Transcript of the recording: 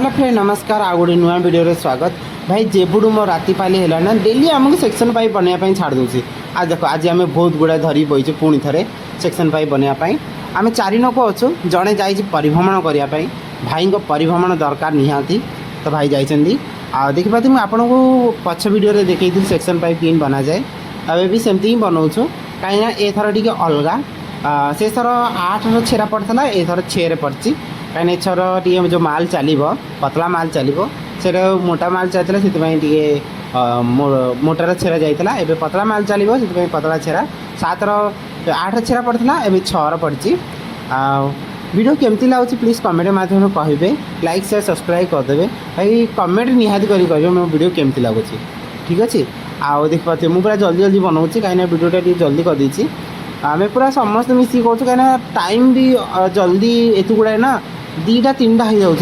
hello friend नमस्कार आ गोटे नुआ वीडियो स्वागत भाई जेबुडू मो राति पाली है ना डेली आमको सेक्शन पाइप बनवाई छाड़ दूसरी आज देख आज आम बहुत गुड़ा धरी बहीचु पुणी थे सेक्शन पाइप बनवाई आम चारि लोक अच्छु जड़े जा परिभ्रमण करने भाई को परिभ्रमण दरकार निहाती तो भाई जाइए आ देखिए मुझे आपन को पछ वीडियो देखी सेक्शन पाइप किन बना जाए अभी भी सेमती ही बनाऊँ कहीं एथर टी अलग से थर 8 छेरा पड़ता एथर 6 पड़ी कहीं एथर टी जो माल चलो पतला माल चलो से मोटा माल चलता से मोटार छेरा जाता है पतला माल चलो से पतला छेरा 8 छेरा पड़ता है 6 पड़ी वीडियो केमती लगुच प्लीज कमेंट मध्यम कहे लाइक शेयर सब्सक्राइब करदे भाई कमेंट निहाती करेंगे मो वीडियो केमती लगुच ठीक अच्छे आउ देख पाते मुझे पूरा जल्दी जल्दी बनाऊँगी कहीं वीडियोटा जल्दी कर देती आम पूरा समस्त मिसिक करूँ कहीं टाइम भी जल्दी एत गुड़ाए ना 2टा 3टा हो जाऊँ